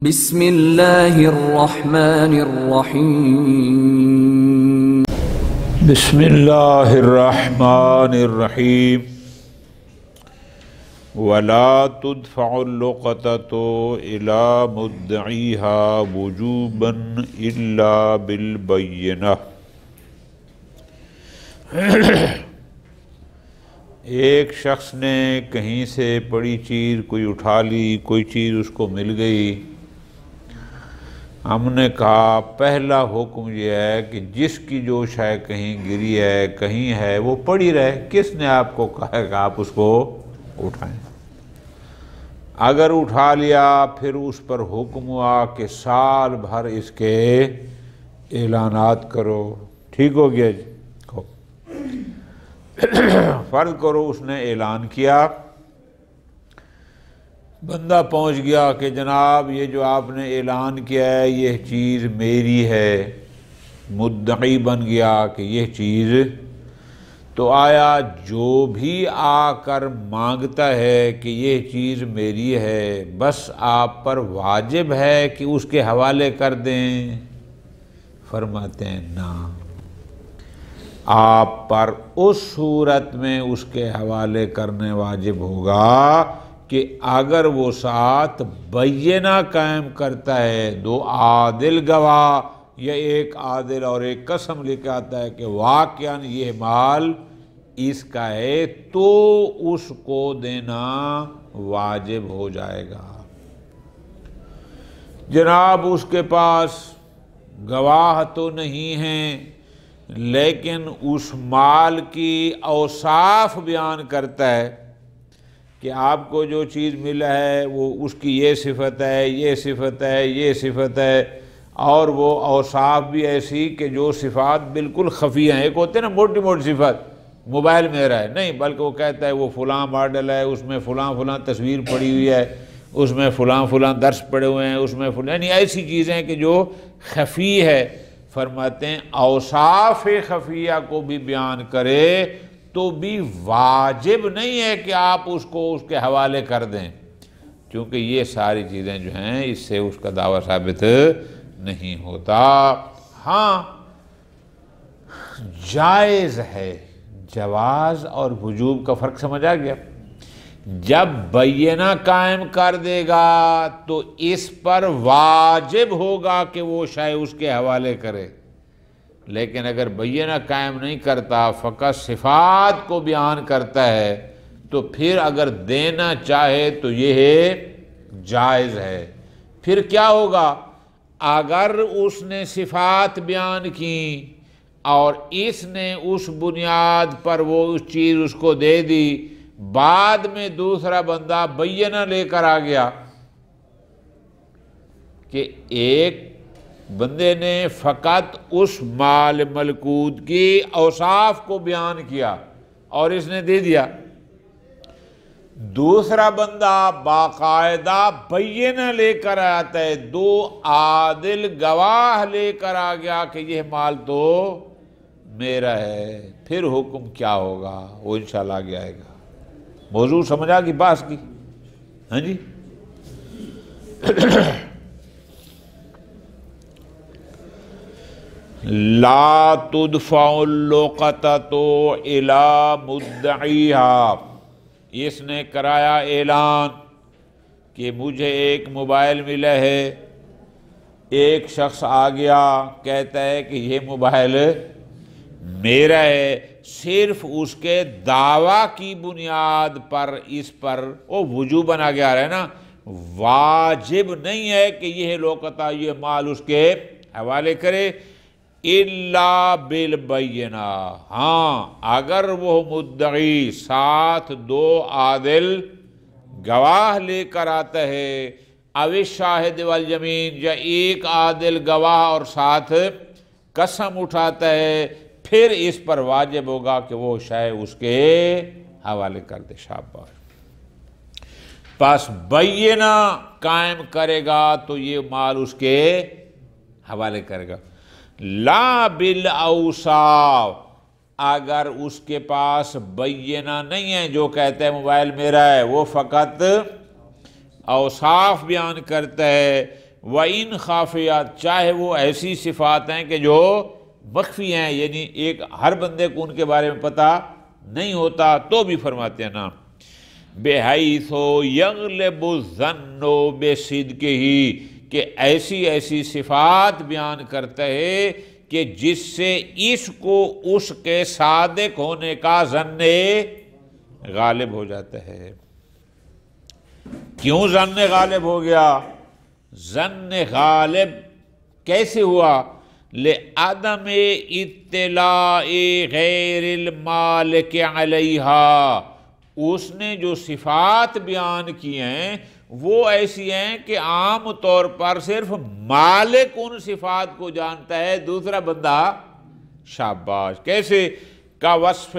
بسم اللہ الرحمن الرحیم بسم اللہ الرحمن الرحیم ولا تدفع اللقطة إلى مدعيها وجوبا إلا بالبينة۔ ایک شخص نے کہیں سے پڑی چیز کوئی اٹھا لی، کوئی چیز اس کو مل گئی، ہم نے کہا پہلا حکم یہ ہے کہ جس کی جو شے کہیں گری ہے کہیں ہے وہ پڑی رہے۔ کس نے آپ کو کہا کہ آپ اس کو اٹھائیں؟ اگر اٹھا لیا پھر اس پر حکم ہوا کہ سال بھر اس کے اعلانات کرو۔ ٹھیک ہو گیا جی؟ فرض کرو اس نے اعلان کیا، بندہ پہنچ گیا کہ جناب یہ جو آپ نے اعلان کیا ہے یہ چیز میری ہے، مدعی بن گیا کہ یہ چیز، تو آیا جو بھی آ کر مانگتا ہے کہ یہ چیز میری ہے بس آپ پر واجب ہے کہ اس کے حوالے کر دیں؟ فرماتے ہیں نہ، آپ پر اس صورت میں اس کے حوالے کرنے واجب ہوگا کہ اگر وہ ساتھ بینہ قائم کرتا ہے، دو عادل گواہ یا ایک عادل اور ایک قسم لے کے آتا ہے کہ واقعاً یہ مال اس کا ہے، تو اس کو دینا واجب ہو جائے گا۔ جناب اس کے پاس گواہ تو نہیں ہیں لیکن اس مال کی اوصاف بیان کرتا ہے کہ آپ کو جو چیز ملا ہے وہ اس کی یہ صفت ہے، یہ صفت ہے، یہ صفت ہے، اور وہ اوصاف بھی ایسی کہ جو صفات بالکل خفیہ ہیں۔ ایک ہوتے ہیں نا موٹی موٹی صفت، موبائل میرا ہے نہیں، بلکہ وہ کہتا ہے وہ فلاں ماڈل ہے، اس میں فلاں فلاں تصویر پڑی ہوئی ہے، اس میں فلاں فلاں درس پڑے ہوئے ہیں، اس میں فلاں، یعنی ایسی چیزیں کہ جو خفی ہے۔ فرماتے ہیں اوصاف خفیہ کو بھی بیان کرے تو بھی واجب نہیں ہے کہ آپ اس کو اس کے حوالے کر دیں، کیونکہ یہ ساری چیزیں جو ہیں اس سے اس کا دعویٰ ثابت نہیں ہوتا۔ ہاں جائز ہے، جواز اور وجوب کا فرق سمجھ آ گیا؟ جب بینہ قائم کر دے گا تو اس پر واجب ہوگا کہ وہ شے اس کے حوالے کرے، لیکن اگر بینہ قائم نہیں کرتا، فقط صفات کو بیان کرتا ہے، تو پھر اگر دینا چاہے تو یہ جائز ہے۔ پھر کیا ہوگا؟ اگر اس نے صفات بیان کی اور اس نے اس بنیاد پر وہ اس چیز اس کو دے دی، بعد میں دوسرا بندہ بینہ لے کر آ گیا کہ ایک بندے نے فقط اس مال ملکوت کی اوصاف کو بیان کیا اور اس نے دے دیا، دوسرا بندہ باقاعدہ بینہ لے کر آتا ہے، دو عادل گواہ لے کر آ گیا کہ یہ مال تو میرا ہے، پھر حکم کیا ہوگا وہ انشاءاللہ آگے آئے گا۔ موضوع سمجھ آ گئی بات کی؟ ہاں جی۔ لا تدفع اللقطة إلى مدعيها، اس نے کرایا اعلان کہ مجھے ایک موبائل ملا ہے، ایک شخص آ گیا کہتا ہے کہ یہ موبائل میرا ہے، صرف اس کے دعویٰ کی بنیاد پر اس پر وہ وجوباً آگے آ رہا ہے نا، واجب نہیں ہے کہ یہ لوقطہ یہ مال اس کے حوالے کرے الا بالبینہ۔ ہاں اگر وہ مدعی ساتھ دو عادل گواہ لے کر آتا ہے، او الشاہد والیمین، یا ایک عادل گواہ اور ساتھ قسم اٹھاتا ہے، پھر اس پر واجب ہوگا کہ وہ شے اس کے حوالے کر دے۔ شاباش، پس بینہ قائم کرے گا تو یہ مال اس کے حوالے کرے گا۔ لا بالاوصاف، اگر اس کے پاس بینہ نہیں ہے، جو کہتا ہے موبائل میرا ہے، وہ فقط اوصاف بیان کرتا ہے، وَإِنْ خَافِيَاتٍ، چاہے وہ ایسی صفات ہیں کہ جو مخفی ہیں، یعنی ایک ہر بندے کو ان کے بارے میں پتہ نہیں ہوتا، تو بھی فرماتے ہیں نا بِحَيْثُ يَغْلِبُ الظَّنُّ بِصِدْقِهِ، کہ ایسی ایسی صفات بیان کرتا ہے کہ جس سے اس کو اس کے صادق ہونے کا ظن غالب ہو جاتا ہے۔ کیوں ظن غالب ہو گیا؟ ظن غالب کیسے ہوا؟ لِعَدَمِ اطلاع غیر المالک علیہا، اس نے جو صفات بیان کی ہیں وہ ایسی ہیں کہ عام طور پر صرف مالک ان صفات کو جانتا ہے، دوسرا بندہ شاباش۔ کیسے؟ کا وصف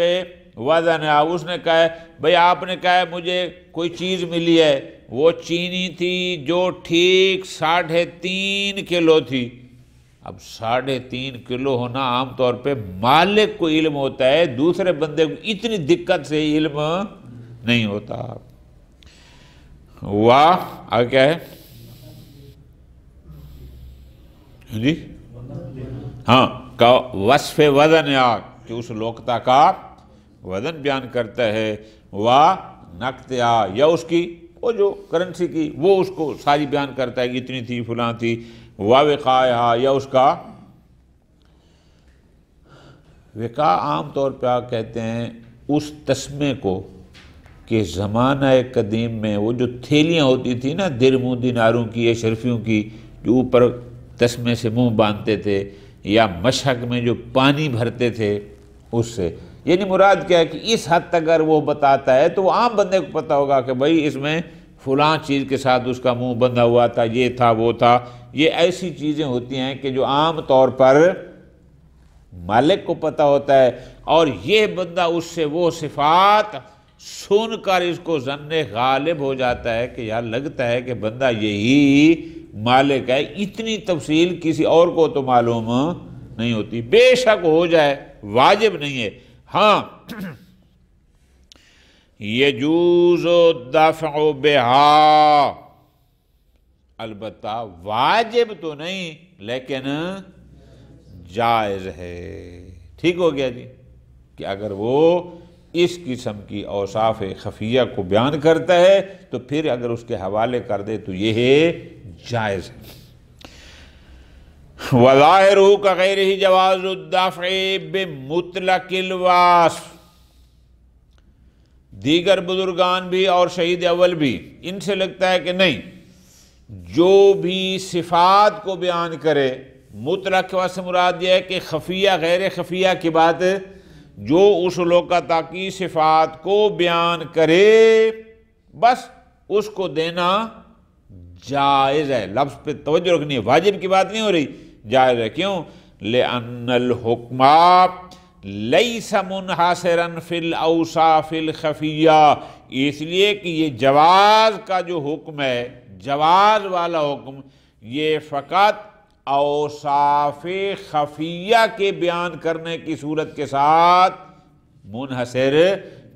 وزن، اس نے کہا بھئی آپ نے کہا مجھے کوئی چیز ملی ہے، وہ چینی تھی جو ٹھیک 3.5 کلو تھی۔ اب 3.5 کلو ہونا عام طور پہ مالک کو علم ہوتا ہے، دوسرے بندے کو اتنی دقت سے علم نہیں ہوتا۔ آگے کیا ہے جی؟ ہاں، کا وصف وزن، کہ اس لوکتا کا وزن بیان کرتا ہے، نقط یا اس کی وہ جو کرنسی کی وہ اس کو ساری بیان کرتا ہے کہ اتنی تھی فلاں تھی، وقائہا، یا اس کا وقاء عام طور پہ آپ کہتے ہیں اس تسمے کو کہ زمانہ قدیم میں وہ جو تھیلیاں ہوتی تھی نا درہموں دیناروں کی، اشرفیوں کی، جو اوپر تسمے سے منہ باندھتے تھے، یا مشک میں جو پانی بھرتے تھے، اس سے یعنی مراد کیا ہے کہ اس حد تک اگر وہ بتاتا ہے تو وہ عام بندے کو پتہ ہوگا کہ بھئی اس میں فلاں چیز کے ساتھ اس کا منہ بندھا ہوا تھا، یہ تھا وہ تھا۔ یہ ایسی چیزیں ہوتی ہیں کہ جو عام طور پر مالک کو پتہ ہوتا ہے، اور یہ بندہ اس سے وہ صفات سن کر اس کو ظن غالب ہو جاتا ہے کہ یار لگتا ہے کہ بندہ یہی مالک ہے، اتنی تفصیل کسی اور کو تو معلوم نہیں ہوتی۔ بے شک ہو جائے، واجب نہیں ہے، ہاں یجوز الدفع بہا، البتہ واجب تو نہیں لیکن جائز ہے۔ ٹھیک ہو گیا جی، کہ اگر وہ اس قسم کی اوصاف خفیہ کو بیان کرتا ہے تو پھر اگر اس کے حوالے کر دے تو یہ جائز ہے۔ وَظَاهِرُهُ كَغَيْرِهِ جَوَازُ الدَّفْعِ بِمُطْلَقِ الْوَصْفِ، دیگر بزرگان بھی اور شہید اول بھی ان سے لگتا ہے کہ نہیں، جو بھی صفات کو بیان کرے، مطلق وصف مراد یہ ہے کہ خفیہ غیر خفیہ کی بات، جو اس لوکتا کی صفات کو بیان کرے بس اس کو دینا جائز ہے۔ لفظ پہ توجہ رکھنی ہے، واجب کی بات نہیں ہو رہی، جائز ہے۔ کیوں؟ لِأَنَّ الْحُکْمَ لَيْسَ مُنْحَصِرًا فِي الْأَوْصَافِ الْخَفِيَّةِ، اس لیے کہ یہ جواز کا جو حکم ہے، جواز والا حکم، یہ فقط اوصاف خفیہ کے بیان کرنے کی صورت کے ساتھ منحصر،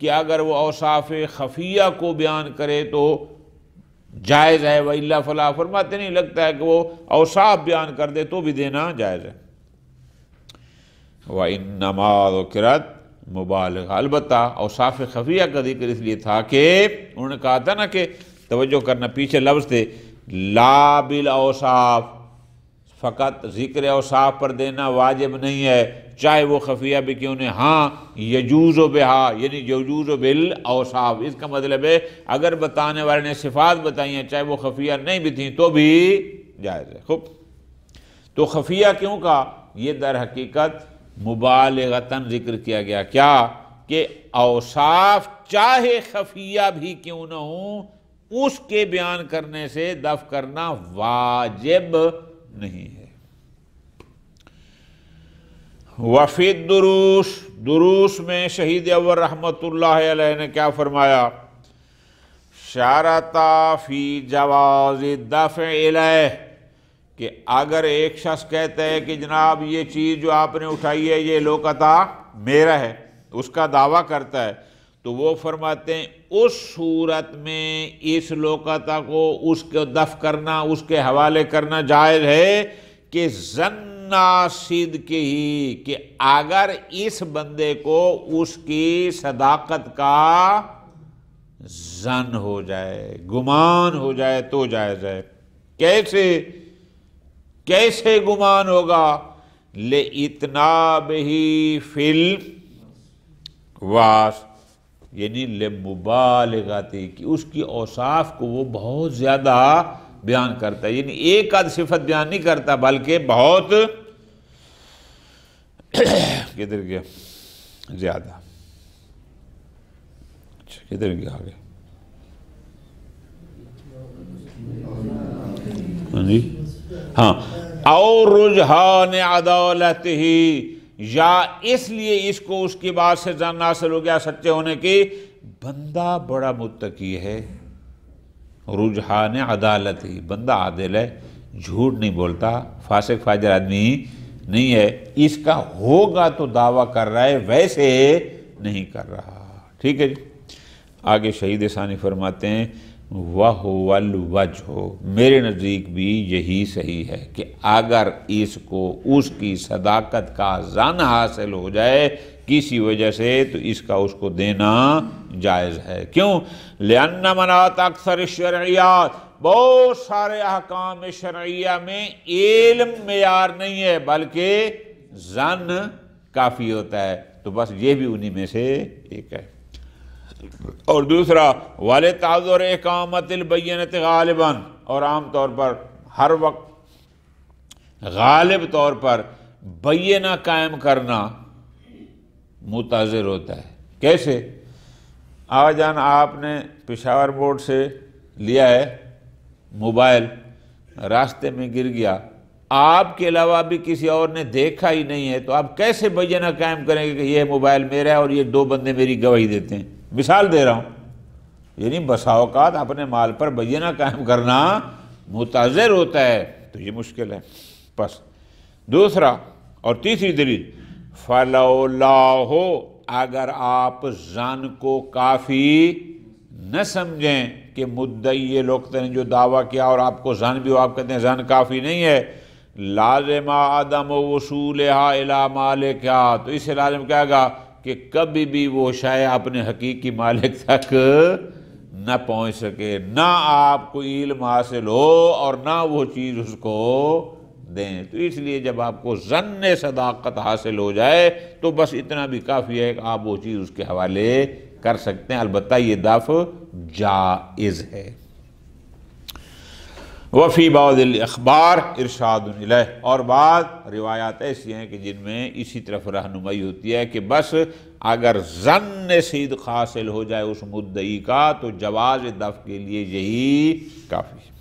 کہ اگر وہ اوصاف خفیہ کو بیان کرے تو جائز ہے، وَإِلَّا فَلَا، فرماتے نہیں لگتا ہے کہ وہ اوصاف بیان کر دے تو بھی دینا جائز ہے۔ وَإِنَّمَا ذُكِرَتْ مبالغہ، البتہ اوصاف خفیہ کا ذکر اس لیے تھا کہ انہوں نے کہا تھا نا کہ توجہ کرنا، پیچھے لفظ تھے لا بالاوصاف، فقط ذکر اوصاف پر دینا واجب نہیں ہے، چاہے وہ خفیہ بھی کیوں نہیں۔ ہاں یجوز بہا، یعنی یجوز بالاوصاف، اس کا مطلب ہے اگر بتانے والے نے صفات بتائی ہیں چاہے وہ خفیہ نہیں بھی تھیں تو بھی جائز ہے۔ خوب، تو خفیہ کیوں کہا؟ یہ در حقیقت مبالغتاً ذکر کیا گیا، کیا کہ اوصاف چاہے خفیہ بھی کیوں نہ ہوں اس کے بیان کرنے سے دفع کرنا واجب نہیں ہے۔ وفی الدروس، دروس میں شہید اول رحمۃ اللہ علیہ نے کیا فرمایا؟ شارتا فی جواز الدفع الیہ، کہ اگر ایک شخص کہتا ہے کہ جناب یہ چیز جو آپ نے اٹھائی ہے یہ لوکتا میرا ہے، اس کا دعویٰ کرتا ہے، تو وہ فرماتے ہیں اس صورت میں اس لوقتا کو اس کو دفع کرنا، اس کے حوالے کرنا جائز ہے کہ ظنّا صدق ہی، کہ اگر اس بندے کو اس کی صداقت کا ظن ہو جائے، گمان ہو جائے تو جائز ہے۔ کیسے گمان ہوگا؟ لِإِتْنَابِهِ فِي الْوَاسْ، یعنی لِمُبَالِغَتِ، کہ اس کی اوصاف کو وہ بہت زیادہ بیان کرتا ہے، یعنی ایک آدھ صفت بیان نہیں کرتا بلکہ بہت کدھر گیا زیادہ، کدھر گیا آگے، ہاں، اور رجحان عدالت ہی، یا اس لیے اس کو اس کی بات سے جان حاصل ہو گیا سچے ہونے کی، بندہ بڑا متقی ہے، رجحان عدالت ہی، بندہ عادل ہے، جھوٹ نہیں بولتا، فاسق فاجر آدمی نہیں ہے، اس کا ہوگا تو دعویٰ کر رہا ہے، ویسے نہیں کر رہا۔ ٹھیک ہے جی، آگے شہید ثانی فرماتے ہیں وَهُوَ الْوَجْهُ، میرے نزدیک بھی یہی صحیح ہے کہ اگر اس کو اس کی صداقت کا ظن حاصل ہو جائے کسی وجہ سے تو اس کا اس کو دینا جائز ہے۔ کیوں؟ لِأَنَّ مَنَاطَ اکثر الشرعیات، بہت سارے احکام شرعیہ میں علم معیار نہیں ہے بلکہ ظن کافی ہوتا ہے، تو بس یہ بھی انہی میں سے ایک ہے۔ اور دوسرا وَلِتَعْذُرِ إِقَامَةِ الْبَيِّنَةِ غالباً، اور عام طور پر ہر وقت غالب طور پر بینہ قائم کرنا متعذر ہوتا ہے۔ کیسے؟ جان آپ نے پشاور بورڈ سے لیا ہے موبائل، راستے میں گر گیا، آپ کے علاوہ بھی کسی اور نے دیکھا ہی نہیں ہے، تو آپ کیسے بینہ قائم کریں گے کہ یہ موبائل میرا ہے اور یہ دو بندے میری گواہی دیتے ہیں؟ مثال دے رہا ہوں، یعنی بسا اوقات اپنے مال پر بینہ قائم کرنا متعذر ہوتا ہے، تو یہ مشکل ہے۔ پس دوسرا اور تیسری دلیل فَلَوْلَاهُ، اگر آپ ظن کو کافی نہ سمجھیں کہ مدعی یہ لوگ نے جو دعویٰ کیا اور آپ کو ظن بھی ہو، آپ کہتے ہیں ظن کافی نہیں ہے، لازم عدم وصولها الى مالکها، تو اسے لازم کیا گا کہ کبھی بھی وہ شے اپنے حقیقی مالک تک نہ پہنچ سکے، نہ آپ کو علم حاصل ہو اور نہ وہ چیز اس کو دیں۔ تو اس لیے جب آپ کو ظن صداقت حاصل ہو جائے تو بس اتنا بھی کافی ہے کہ آپ وہ چیز اس کے حوالے کر سکتے ہیں، البتہ یہ دفع جائز ہے۔ وفی بعض الاخبار ارشاد الیہ، اور بعض روایات ایسی ہیں کہ جن میں اسی طرف رہنمائی ہوتی ہے کہ بس اگر ظن صدق حاصل ہو جائے اس مدعی کا تو جواز دفع کے لیے یہی کافی ہے۔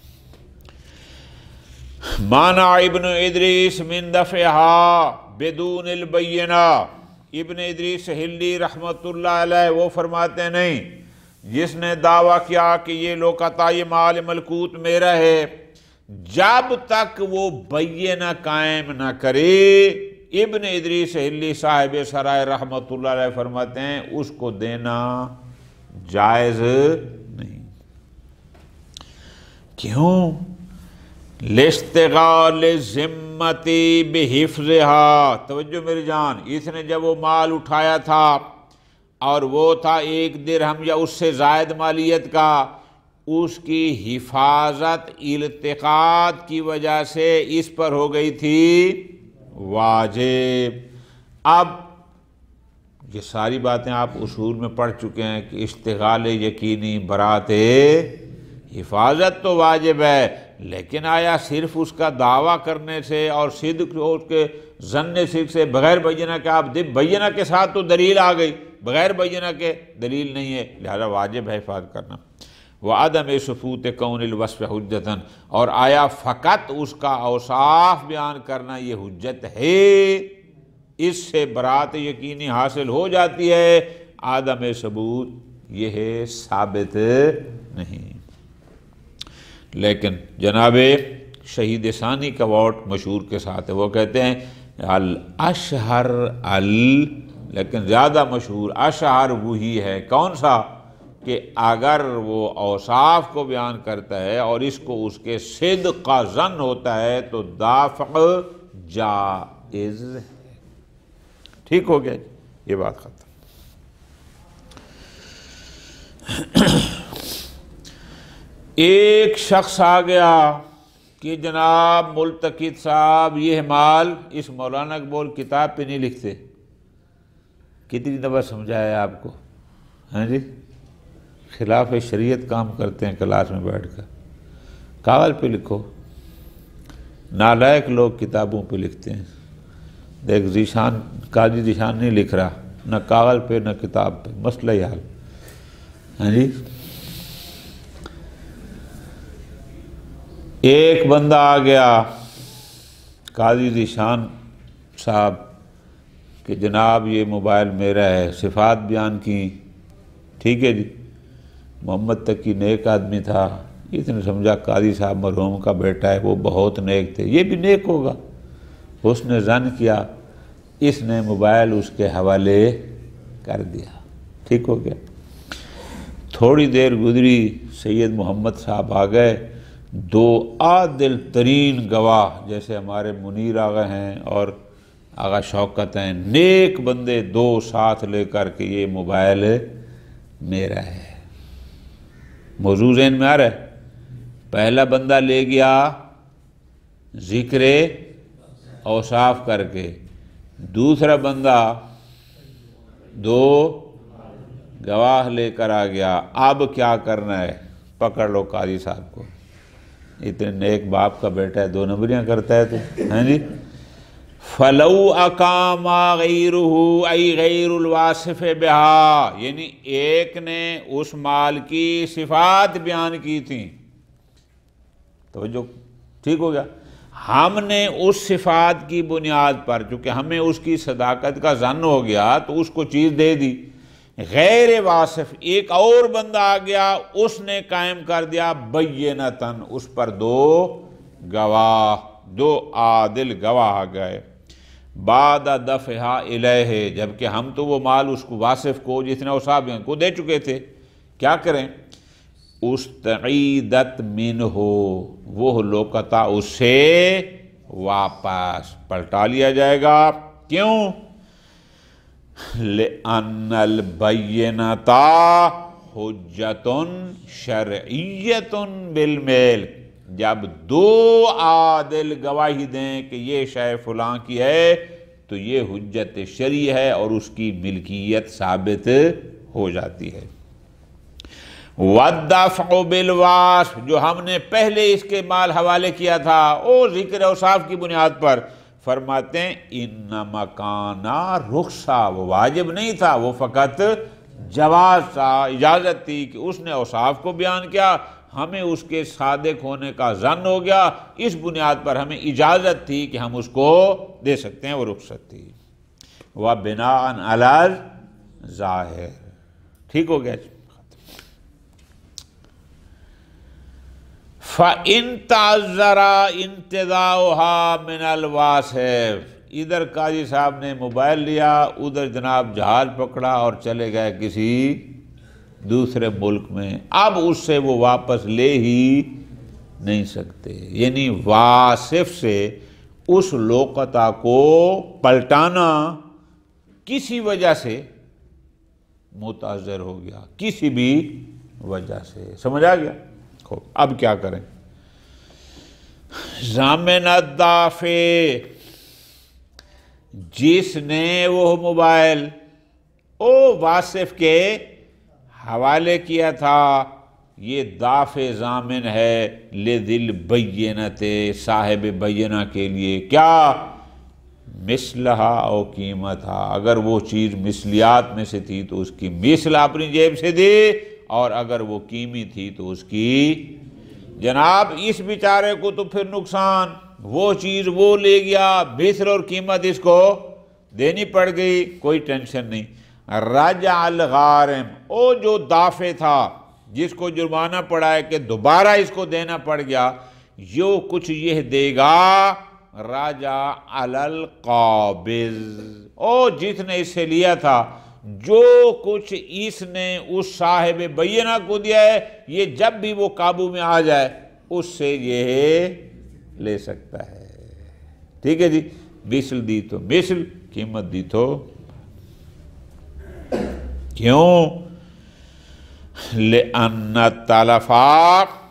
مانع ابن ادریس من دفعها بدون البینہ، ابن ادریس ہلی رحمۃ اللہ علیہ وہ فرماتے ہیں نہیں، جس نے دعویٰ کیا کہ یہ لوکتا یہ مال ملکوت میرا ہے، جب تک وہ بینہ قائم نہ کرے، ابن ادریس ہلی صاحب سرائے رحمۃ اللہ علیہ فرماتے ہیں اس کو دینا جائز نہیں۔ کیوں؟ لِاشْتِغَالِ ذِمَّتِي بِحِفْظِهَا، توجہ میری جان، اس نے جب وہ مال اٹھایا تھا اور وہ تھا 1 درہم یا اس سے زائد مالیت کا، اس کی حفاظت التقاط کی وجہ سے اس پر ہو گئی تھی واجب۔ اب یہ ساری باتیں آپ اصول میں پڑھ چکے ہیں کہ اشتغال یقینی برات حفاظت تو واجب ہے، لیکن آیا صرف اس کا دعویٰ کرنے سے اور صدق اس کے ظن صدق سے بغیر بینہ کے، آپ بینہ کے ساتھ تو دلیل آ گئی، بغیر بینہ کے دلیل نہیں ہے، لہذا واجب ہے حفاظت کرنا۔ وعدم ثبوت کون الوصف حجتاً، اور آیا فقط اس کا اوصاف بیان کرنا یہ حجت ہے، اس سے برات یقینی حاصل ہو جاتی ہے، عدم ثبوت یہ ہے ثابت نہیں۔ لیکن جناب شہید ثانی کا واٹ مشہور کے ساتھ ہے، وہ کہتے ہیں الاشہر لیکن زیادہ مشہور اشعار وہی ہے، کون سا؟ کہ اگر وہ اوصاف کو بیان کرتا ہے اور اس کو اس کے صدق کا ظن ہوتا ہے تو دافع جائز ہے۔ ٹھیک ہو گیا، یہ بات ختم۔ ایک شخص آ گیا کہ جناب ملتقط صاحب یہ مال اس مولانا اقبال کتاب پہ نہیں لکھتے۔ کتنی دفعہ سمجھایا آپ کو؟ ہاں جی، خلاف شریعت کام کرتے ہیں کلاس میں بیٹھ کر، کاغذ پہ لکھو۔ نالائق لوگ کتابوں پہ لکھتے ہیں۔ دیکھ ذیشان، قاضی ذیشان نہیں لکھ رہا، نہ کاغذ پہ نہ کتاب پہ، مسئلہ ہی حل۔ ہاں جی، ایک بندہ آ گیا قاضی ذیشان صاحب کہ جناب یہ موبائل میرا ہے، صفات بیان کی، ٹھیک ہے جی۔ محمد تقی نیک آدمی تھا، اس نے سمجھا قاضی صاحب مرحوم کا بیٹا ہے، وہ بہت نیک تھے، یہ بھی نیک ہوگا۔ اس نے ظن کیا، اس نے موبائل اس کے حوالے کر دیا، ٹھیک ہو گیا۔ تھوڑی دیر گزری، سید محمد صاحب آ گئے، دو عادل ترین گواہ جیسے ہمارے منیر آغا ہیں اور آغا شوکت ہیں، نیک بندے، دو ساتھ لے کر کے یہ موبائل میرا ہے۔ موضوع ذہن میں آ رہا ہے؟ پہلا بندہ لے گیا ذکر اوصاف کر کے، دوسرا بندہ دو گواہ لے کر آ گیا۔ اب کیا کرنا ہے؟ پکڑ لو قاضی صاحب کو، اتنے نیک باپ کا بیٹا ہے، دو نمبریاں کرتا ہے تو، ہیں جی۔ فَلَوْ أَقَامَ غَيْرُهُ أَيْ غَيْرُ الْوَاصِفِ بِهَا، یعنی ایک نے اس مال کی صفات بیان کی تھیں، توجہ، ٹھیک ہو گیا۔ ہم نے اس صفات کی بنیاد پر، چونکہ ہمیں اس کی صداقت کا ظن ہو گیا تو اس کو چیز دے دی۔ غیر واصف ایک اور بندہ آ گیا، اس نے قائم کر دیا بینتاً، اس پر دو گواہ، دو عادل گواہ آ گئے۔ بعد دفعہ الیہ، جبکہ ہم تو وہ مال اس کو واصف کو جس نے اوصاف کو دے چکے تھے، کیا کریں؟ استعیدت منہ، وہ لوکتا اس سے واپس پلٹا لیا جائے گا۔ کیوں؟ لِأَنَّ الْبَيِّنَةَ حُجَّةٌ شَرْعِيَّةٌ بِالْمِلْک، جب دو عادل گواہی دیں کہ یہ شے فلاں کی ہے تو یہ حجت شرعی ہے اور اس کی ملکیت ثابت ہو جاتی ہے۔ وَالدَّفْعُ بِالْوَاصْفِ، جو ہم نے پہلے اس کے مال حوالے کیا تھا وہ ذکر اوصاف کی بنیاد پر، فرماتے ہیں انما کان رخصہ، وہ واجب نہیں تھا، وہ فقط جواز تھا، اجازت تھی کہ اس نے اوصاف کو بیان کیا، ہمیں اس کے صادق ہونے کا ظن ہو گیا، اس بنیاد پر ہمیں اجازت تھی کہ ہم اس کو دے سکتے ہیں، وہ رخصت تھی۔ وَبِنَاءً عَلَى الظَّاہِرِ، ٹھیک ہو گیا۔ فَإِن تَعَذَّرَ انتِزَاعُهَا مِنَ الْوَاصِفِ، ادھر قاضی صاحب نے موبائل لیا، ادھر جناب جہاز پکڑا اور چلے گئے کسی دوسرے ملک میں، اب اس سے وہ واپس لے ہی نہیں سکتے، یعنی واصف سے اس لوقطہ کو پلٹانا کسی وجہ سے متعذر ہو گیا، کسی بھی وجہ سے، سمجھ آ گیا؟ اب کیا کریں؟ ضامن الدافع، جس نے وہ موبائل او واصف کے حوالے کیا تھا، یہ دافع ضامن ہے لذل بینت، صاحب بینہ کے لیے، کیا؟ مثلہا او قیمتہا، اگر وہ چیز مثلیات میں سے تھی تو اس کی مثل اپنی جیب سے دی، اور اگر وہ قیمی تھی تو اس کی، جناب اس بیچارے کو تو پھر نقصان، وہ چیز وہ لے گیا، مثل اور قیمت اس کو دینی پڑ گئی، کوئی ٹینشن نہیں۔ رجع الغارم، او جو دافع تھا جس کو جرمانہ پڑا ہے کہ دوبارہ اس کو دینا پڑ گیا، جو کچھ یہ دے گا راجع علی القابض، او جس نے اس سے لیا تھا، جو کچھ اس نے اس صاحب بینہ کو دیا ہے، یہ جب بھی وہ قابو میں آ جائے اس سے یہ لے سکتا ہے۔ ٹھیک ہے جی، مثل دی تو مثل، قیمت دی تو کیوں؟ لأن التلفاق،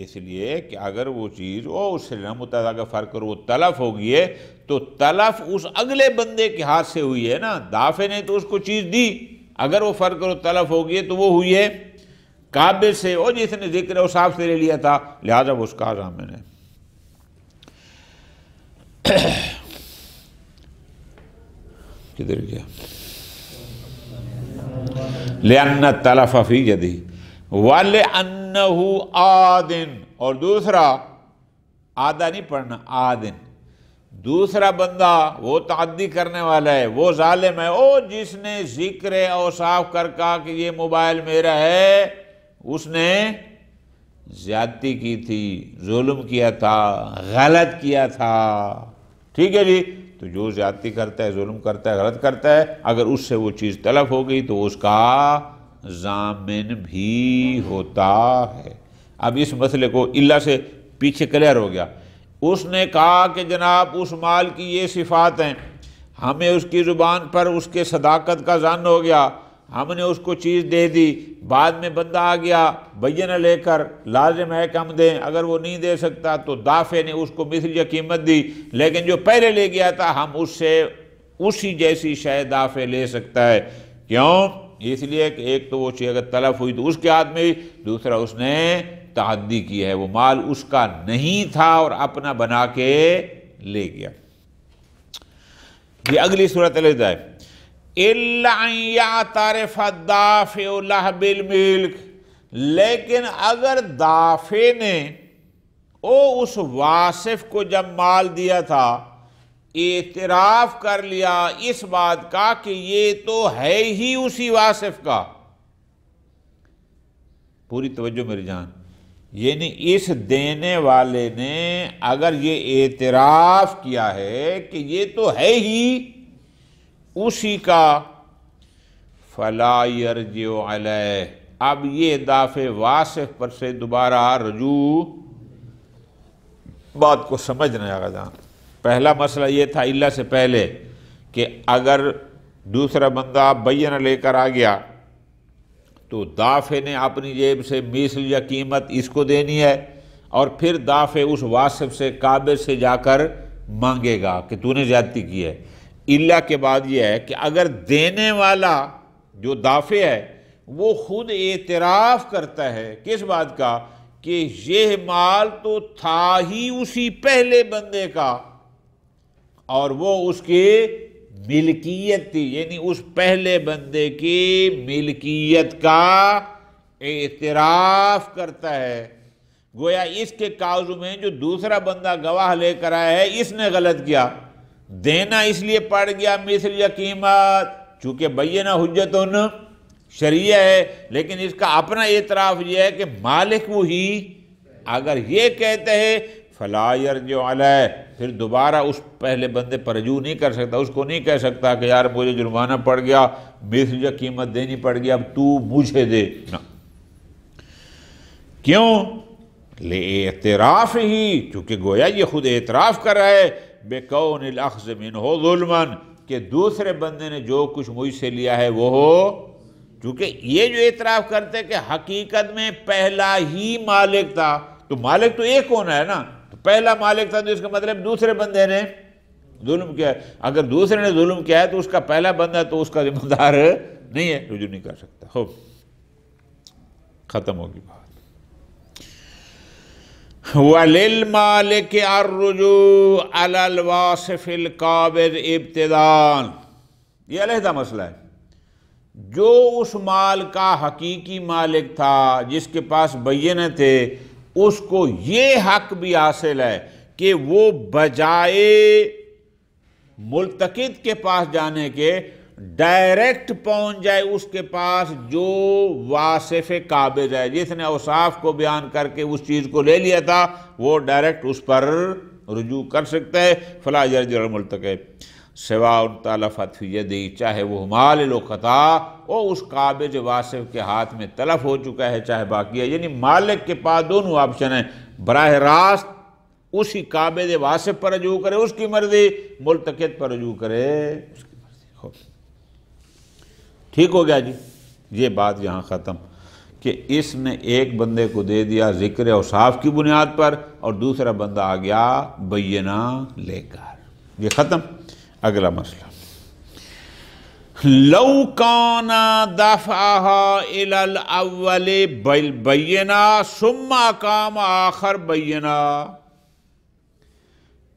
اس لیے کہ اگر وہ چیز اس سے متضاد کا فرق کرو وہ تلف ہوگی ہے تو تلف اس اگلے بندے کے ہاتھ سے ہوئی ہے نا، دافع نے تو اس کو چیز دی، اگر وہ فرق کرو تلف ہوگی ہے تو وہ ہوئی ہے قابض سے، اور جس نے ذکر اوصاف سے لے لیا تھا، لہذا وہ اس کا ضامن ہے۔ کدھر گیا؟ لأن التلف فی یدہ وَلِأَنَّهُ آدٍ، اور دوسرا آدھا نہیں پڑھنا، آدٍ، دوسرا بندہ وہ تعدی کرنے والا ہے، وہ ظالم ہے، جس نے ذکر اوصاف کر کہا کہ یہ موبائل میرا ہے، اس نے زیادتی کی تھی، ظلم کیا تھا، غلط کیا تھا۔ ٹھیک ہے جی، تو جو زیادتی کرتا ہے، ظلم کرتا ہے، غلط کرتا ہے، اگر اس سے وہ چیز تلف ہو گئی تو اس کا ضامن بھی ہوتا ہے۔ اب اس مسئلے کو اللہ سے پیچھے کلیئر ہو گیا۔ اس نے کہا کہ جناب اس مال کی یہ صفات ہیں، ہمیں اس کی زبان پر اس کے صداقت کا ظن ہو گیا، ہم نے اس کو چیز دے دی، بعد میں بندہ آ گیا بینہ لے کر، لازم ہے کہ ہم دیں، اگر وہ نہیں دے سکتا تو دافع نے اس کو مثل یا قیمت دی، لیکن جو پہلے لے گیا تھا ہم اس سے اسی جیسی شے دافع لے سکتا ہے۔ کیوں؟ اس لیے کہ ایک تو وہ چیز اگر تلف ہوئی تو اس کے ہاتھ میں، دوسرا اس نے تعدی کی ہے، وہ مال اس کا نہیں تھا اور اپنا بنا کے لے گیا۔ یہ اگلی صورت علیحدہ ہے، إِلَّا أَن يَعْتَرِفَ الدَّافِعُ لَهُ بِالْمِلْكِ، لیکن اگر دافع نے اس واصف کو جب مال دیا تھا اعتراف کر لیا اس بات کا کہ یہ تو ہے ہی اسی واصف کا، پوری توجہ میری جان، یعنی اس دینے والے نے اگر یہ اعتراف کیا ہے کہ یہ تو ہے ہی اسی کا، فَلَا يَرْجِعُ عَلَيْهِ، اب یہ دافع واصف پر سے دوبارہ رجوع، بات کو سمجھنا ہے جان۔ پہلا مسئلہ یہ تھا اللہ سے پہلے کہ اگر دوسرا بندہ بینہ لے کر آ گیا تو دافع نے اپنی جیب سے مثل یا قیمت اس کو دینی ہے، اور پھر دافع اس واصف سے قابض سے جا کر مانگے گا کہ تو نے زیادتی کی ہے۔ اللہ کے بعد یہ ہے کہ اگر دینے والا جو دافع ہے وہ خود اعتراف کرتا ہے کس بات کا کہ یہ مال تو تھا ہی اسی پہلے بندے کا اور وہ اس کی ملکیت تھی، یعنی اس پہلے بندے کی ملکیت کا اعتراف کرتا ہے، گویا اس کے کاغذ میں جو دوسرا بندہ گواہ لے کر آیا ہے اس نے غلط کیا، دینا اس لیے پڑ گیا مثل یا قیمت، چونکہ بینہ حجتن شرعیہ ہے، لیکن اس کا اپنا اعتراف یہ ہے کہ مالک وہی، اگر یہ کہتے ہیں فَلَا يَرْجِعُ عَلَيْهِ، پھر دوبارہ اس پہلے بندے پر رجوع نہیں کر سکتا، اس کو نہیں کہہ سکتا کہ یار مجھے جرمانہ پڑ گیا، مثل یا قیمت دینی پڑ گیا، اب تو مجھے دے، نہ۔ کیوں؟ لِاعْتِرَافِ ہی، چونکہ گویا یہ خود اعتراف کر رہا ہے بِكَوْنِ الْأَخْذِ مِنْهُ ظُلْمًا، کہ دوسرے بندے نے جو کچھ مجھ سے لیا ہے وہ ہو، چونکہ یہ جو اعتراف کرتے کہ حقیقت میں پہلا ہی مالک تھا، تو مالک تو ایک ہونا ہے نا، تو پہلا مالک تھا تو اس کا مطلب دوسرے بندے نے ظلم کیا ہے، اگر دوسرے نے ظلم کیا ہے تو اس کا پہلا بندہ تو اس کا ذمہ دار نہیں ہے، رجوع نہیں کر سکتا۔ ہو ختم ہوگی بات۔ وَلِلْمَالِكِ الرُّجُوعُ عَلَى الْوَاصِفِ الْقَابِضِ ابْتِدَاءً، یہ علیحدہ مسئلہ ہے۔ جو اس مال کا حقیقی مالک تھا جس کے پاس بینہ تھے، اس کو یہ حق بھی حاصل ہے کہ وہ بجائے ملتقط کے پاس جانے کے ڈائریکٹ پہنچ جائے اس کے پاس جو واصف قابض ہے، جس نے اوصاف کو بیان کر کے اس چیز کو لے لیا تھا، وہ ڈائریکٹ اس پر رجوع کر سکتا ہے، فلا یرجع الملتقط سواء تلفت فی یدہ، چاہے وہ مال لقطا اور اس قابض واصف کے ہاتھ میں تلف ہو چکا ہے چاہے باقی ہے، یعنی مالک کے پاس دونوں آپشن ہیں، براہ راست اسی قابض واصف پر رجوع کرے اس کی مرضی، ملتقط پر رجوع کرے اس کی مرضی۔ ٹھیک ہو گیا جی، یہ بات یہاں ختم کہ اس نے ایک بندے کو دے دیا ذکر اوصاف کی بنیاد پر اور دوسرا بندہ آ گیا بینہ لے کر، یہ ختم۔ اگلا مسئلہ، لو کان دفعہا الی الاول بالبینہ ثم اقام آخر بینہ،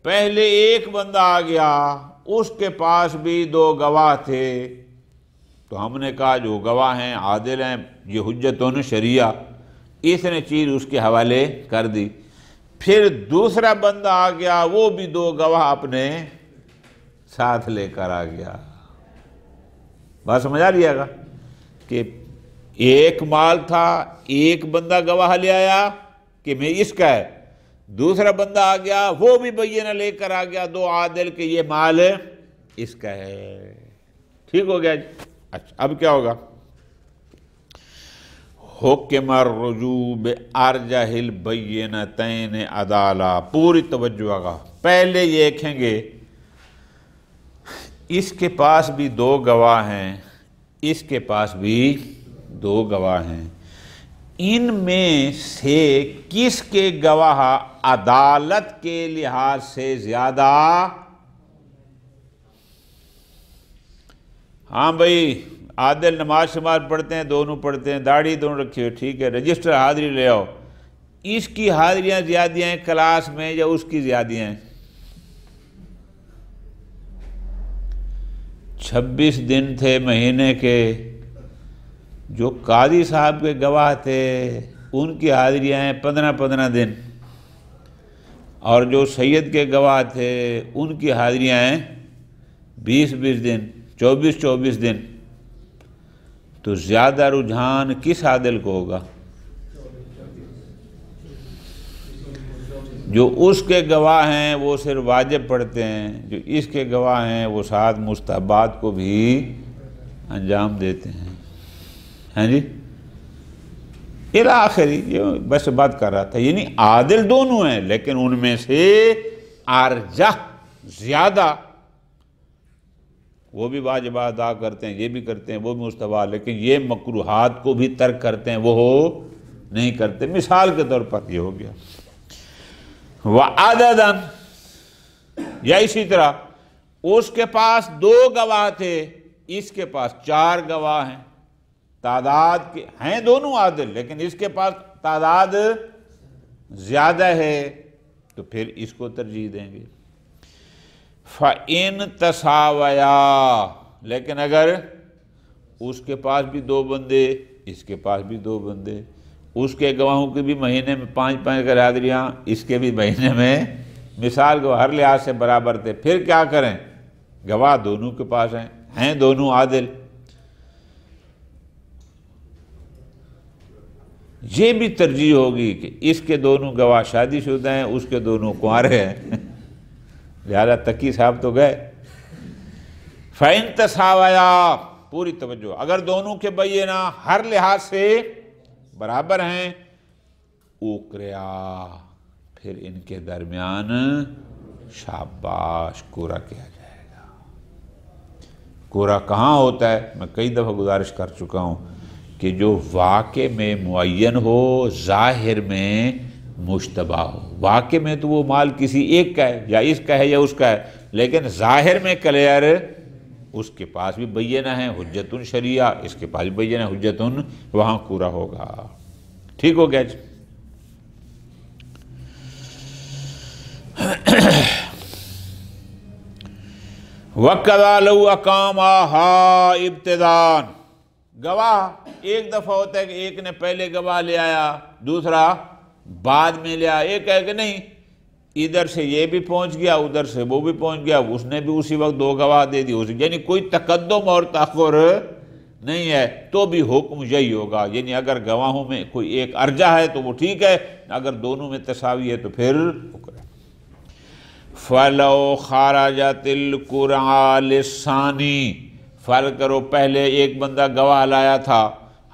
پہلے ایک بندہ آ گیا اس کے پاس بھی دو گواہ تھے، تو ہم نے کہا جو گواہ ہیں عادل ہیں، یہ حجتون شریعہ، اس نے چیز اس کے حوالے کر دی۔ پھر دوسرا بندہ آ گیا، وہ بھی دو گواہ اپنے ساتھ لے کر آ گیا۔ بات سمجھ آ رہی ہے گا کہ ایک مال تھا، ایک بندہ گواہ لے آیا کہ میں اس کا ہے، دوسرا بندہ آ گیا وہ بھی بینہ لے کر آ گیا، دو عادل کہ یہ مال اس کا ہے۔ ٹھیک ہو گیا جی۔ اچھا اب کیا ہوگا؟ حکم الرجوع بارجح البینتین عدالہ، پوری توجہ آگا، پہلے یہ دیکھیں گے اس کے پاس بھی دو گواہ ہیں، اس کے پاس بھی دو گواہ ہیں، ان میں سے کس کے گواہ عدالت کے لحاظ سے زیادہ، ہاں بھائی عادل نماز شماز پڑھتے ہیں، دونوں پڑھتے ہیں، داڑھی دونوں رکھی ہوئی، ٹھیک ہے، رجسٹر حاضری لے آؤ، اس کی حاضریاں زیادہ ہیں کلاس میں یا اس کی زیادہ ہیں؟ 26 دن تھے مہینے کے، جو قاضی صاحب کے گواہ تھے ان کی حاضریاں ہیں 15 دن، اور جو سید کے گواہ تھے ان کی حاضریاں ہیں 20 دن، 24 دن، تو زیادہ رجحان کس عادل کو ہوگا؟ جو اس کے گواہ ہیں وہ صرف واجب پڑھتے ہیں، جو اس کے گواہ ہیں وہ ساتھ مستحبات کو بھی انجام دیتے ہیں، ہاں جی الی آخری، یہ بس بات کر رہا تھا، یعنی عادل دونوں ہیں لیکن ان میں سے ارجح زیادہ، وہ بھی واجبات ادا کرتے ہیں، یہ بھی کرتے ہیں، وہ بھی مستحبات، لیکن یہ مکروہات کو بھی ترک کرتے ہیں، وہ نہیں کرتے۔ مثال کے طور پر یہ ہو گیا وعدداً، یا اسی طرح اس کے پاس دو گواہ تھے، اس کے پاس 4 گواہ ہیں، تعداد کے ہیں دونوں عادل لیکن اس کے پاس تعداد زیادہ ہے، تو پھر اس کو ترجیح دیں گے۔ فَإِن تَسَاوَيَا، لیکن اگر اس کے پاس بھی 2 بندے، اس کے پاس بھی 2 بندے، اس کے گواہوں کی بھی مہینے میں 5 کر حاضریاں، اس کے بھی مہینے میں، مثال کو ہر لحاظ سے برابر تھے، پھر کیا کریں؟ گواہ دونوں کے پاس ہیں دونوں عادل، یہ بھی ترجیح ہوگی کہ اس کے دونوں گواہ شادی شدہ ہیں، اس کے دونوں کنوارے ہیں، لہذا تقی صاحب تو گئے۔ فَإِن تَسَاوَيَا، پوری توجہ، اگر دونوں کے بینہ ہر لحاظ سے برابر ہیں، اوکریا، پھر ان کے درمیان شاباش کورا کیا جائے گا۔ کورا کہاں ہوتا ہے؟ میں کئی دفعہ گزارش کر چکا ہوں کہ جو واقع میں معین ہو، ظاہر میں مشتبہ ہو۔ واقع میں تو وہ مال کسی ایک کا ہے، یا اس کا ہے یا اس کا ہے، لیکن ظاہر میں کلیئر اس کے پاس بھی بینہ ہے حجتن شریعہ، اس کے پاس بھی بینہ حجتن، وہاں کورا ہوگا۔ ٹھیک ہو گیا جی۔ وَكَذَا لَوْ أَقَامَهَا ابْتِدَاءً، گواہ ایک دفعہ ہوتا ہے کہ ایک نے پہلے گواہ لے آیا، دوسرا بعد میں لے آیا، ایک ہے کہ نہیں ادھر سے یہ بھی پہنچ گیا، ادھر سے وہ بھی پہنچ گیا، اس نے بھی اسی وقت 2 گواہ دے دی، یعنی کوئی تقدم اور تاخر نہیں ہے، تو بھی حکم یہی ہوگا، یعنی اگر گواہوں میں کوئی ایک ارجح ہے تو وہ ٹھیک ہے، اگر دونوں میں تساوی ہے تو پھر فَلَوْ خَرَجَتِ الْقُرْعَى لِلثَّانِي، فرض کرو پہلے ایک بندہ گواہ لایا تھا،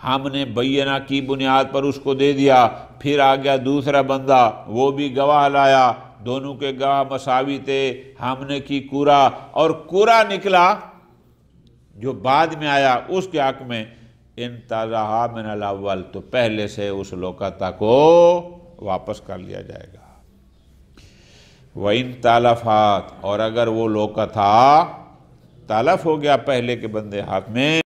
ہم نے بینہ کی بنیاد پر اس کو دے دیا، پھر آ گیا دوسرا بندہ، وہ بھی گواہ لایا، دونوں کے گواہ مساوی تھے، ہم نے کی کورا، اور کورا نکلا جو بعد میں آیا اس کے حق میں، انتزعہا من الاول، تو پہلے سے اس لوکتا کو واپس کر لیا جائے گا۔ وَإِن تَلَفَاتْ، اور اگر وہ لوکتا تلف ہو گیا پہلے کے بندے ہاتھ میں،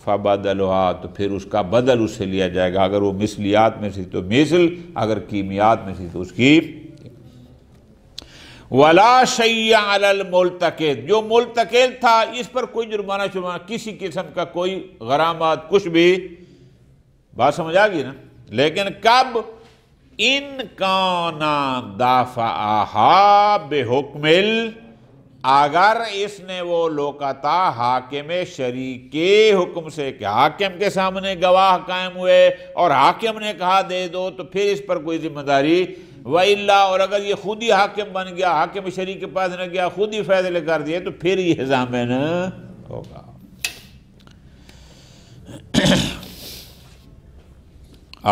فَبَدَلُهَا، تو پھر اس کا بدل اس سے لیا جائے گا، اگر وہ مثلیات میں سے تو مثل، اگر کیمیات میں سے تو اس کی۔ وَلَا شَيْءَ عَلَى الْمُلْتَقِطِ، جو ملتقط تھا اس پر کوئی جرمانہ کسی قسم کا کوئی غرامات کچھ بھی، بات سمجھ آ گئی نا؟ لیکن کب؟ ان کانا دافعہا بحکم اگر اس نے وہ لوکتا حاکم شرعی کے حکم سے، کہ حاکم کے سامنے گواہ قائم ہوئے اور حاکم نے کہا دے دو، تو پھر اس پر کوئی ذمہ داری۔ وَإِلَّا، اور اگر یہ خود ہی حاکم بن گیا، حاکم شرعی کے پاس نہ گیا، خود ہی فیصلے کر دیے، تو پھر یہ ضامن ہوگا۔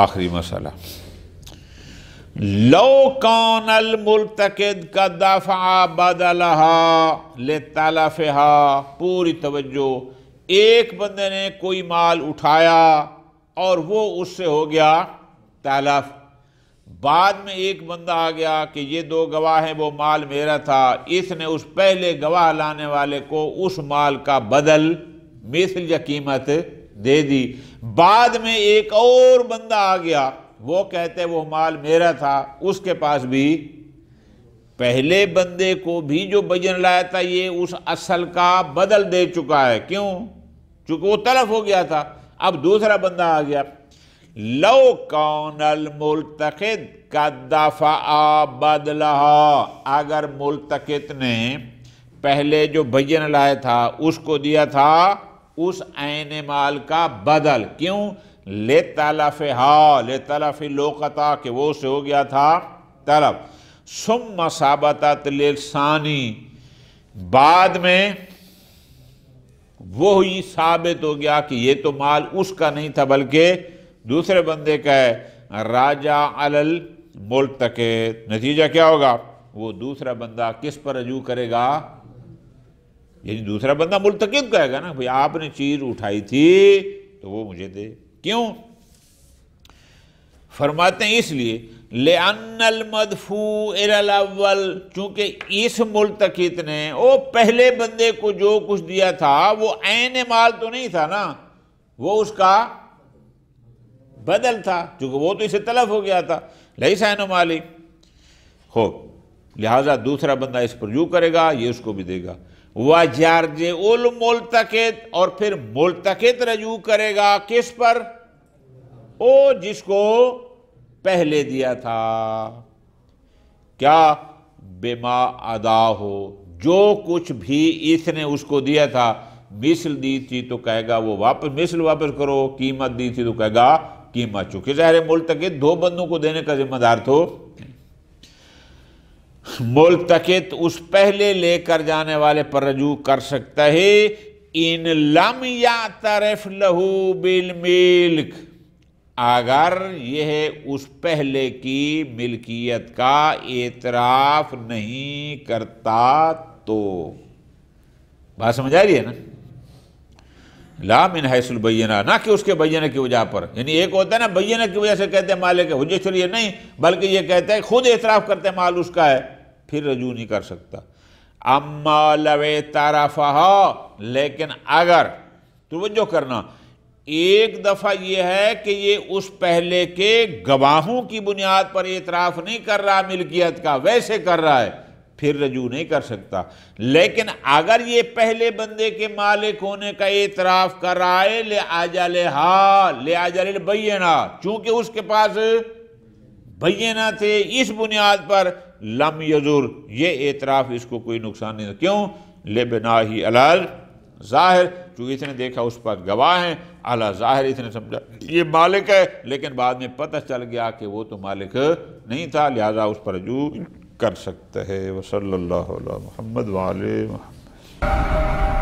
آخری مسئلہ، لو کان الملتقط قد دفع بدلها لتلفها، پوری توجہ، ایک بندے نے کوئی مال اٹھایا اور وہ اس سے ہو گیا تلف، بعد میں ایک بندہ آ گیا کہ یہ دو گواہ ہیں، وہ مال میرا تھا، اس نے اس پہلے گواہ لانے والے کو اس مال کا بدل مثل یا قیمت دے دی، بعد میں ایک اور بندہ آ گیا، وہ کہتے وہ مال میرا تھا، اس کے پاس بھی پہلے بندے کو بھی جو بین لایا تھا یہ اس اصل کا بدل دے چکا ہے، کیوں؟ چونکہ وہ تلف ہو گیا تھا، اب دوسرا بندہ آ گیا۔ لو کان الملتقط قد دفع بدلہا، اگر ملتقط نے پہلے جو بین لایا تھا اس کو دیا تھا اس عین مال کا بدل، کیوں؟ لِتَلَفِهَا، لِتَلَفِ لوقتا، کہ وہ سے ہو گیا تھا طلب، ثُمَّ ثَبَتَتْ لِلثَّانِي، بعد میں وہی ثابت ہو گیا کہ یہ تو مال اس کا نہیں تھا بلکہ دوسرے بندے کا ہے، راجع علی الملتقط، نتیجہ کیا ہوگا؟ وہ دوسرا بندہ کس پر رجوع کرے گا؟ یعنی دوسرا بندہ ملتقط کہے گا نا، بھئی آپ نے چیز اٹھائی تھی تو وہ مجھے دے، کیوں؟ فرماتے ہیں اس لیے لِأَنَّ الْمَدْفُوعَ إِلَى الْأَوَّلِ، چونکہ اس ملتقط نے وہ پہلے بندے کو جو کچھ دیا تھا وہ عین مال تو نہیں تھا نا، وہ اس کا بدل تھا، چونکہ وہ تو اسے تلف ہو گیا تھا، لَيْسَ عَيْنُ مَالِي، لہذا دوسرا بندہ اس پر رجوع کرے گا، یہ اس کو بھی دے گا۔ وَجَرْجِعُ الْمُلْتَقِطِ، اور پھر ملتقط رجوع کرے گا کس پر؟ او جس کو پہلے دیا تھا، کیا؟ بما ادا ہو، جو کچھ بھی اس نے اس کو دیا تھا، مثل دی تھی تو کہے گا وہ واپس مثل واپس کرو، قیمت دی تھی تو کہے گا قیمت، چونکہ ظاہر ملتقط دو بندوں کو دینے کا ذمہ دار تو ملتقط اس پہلے لے کر جانے والے پر رجوع کر سکتا ہے، ان لم یعترف لہ بالملک، اگر یہ اس پہلے کی ملکیت کا اعتراف نہیں کرتا تو۔ بات سمجھ آ رہی ہے نا؟ لا من حیث البینہ، نہ کہ اس کے بینہ کی وجہ پر، یعنی ایک ہوتا ہے نا بینہ کی وجہ سے کہتے ہیں مالک ہے، حجت شرعیہ نہیں، بلکہ یہ کہتا ہے خود اعتراف کرتے ہیں مال اس کا ہے، پھر رجوع نہیں کر سکتا۔ اما لو اعترفہا، لیکن اگر، توجہ کرنا، ایک دفعہ یہ ہے کہ یہ اس پہلے کے گواہوں کی بنیاد پر اعتراف نہیں کر رہا ملکیت کا، ویسے کر رہا ہے، پھر رجوع نہیں کر سکتا۔ لیکن اگر یہ پہلے بندے کے مالک ہونے کا اعتراف کر رہا ہے لِأَجَلِهَا، لِأَجَلِ الْبَيِّنَةِ، چونکہ اس کے پاس بینہ تھے، اس بنیاد پر لم یضر، یہ اعتراف اس کو کوئی نقصان نہیں، کیوں؟ لِبْنَاهِ عَلَى ظاہر، چونکہ اس نے دیکھا اس پر گواہ ہیں، اعلیٰ ظاہر اس نے سمجھا یہ مالک ہے، لیکن بعد میں پتہ چل گیا کہ وہ تو مالک نہیں تھا، لہذا اس پر رجوع کر سکتا ہے۔ وصلی اللہ علی محمد وعلی محمد۔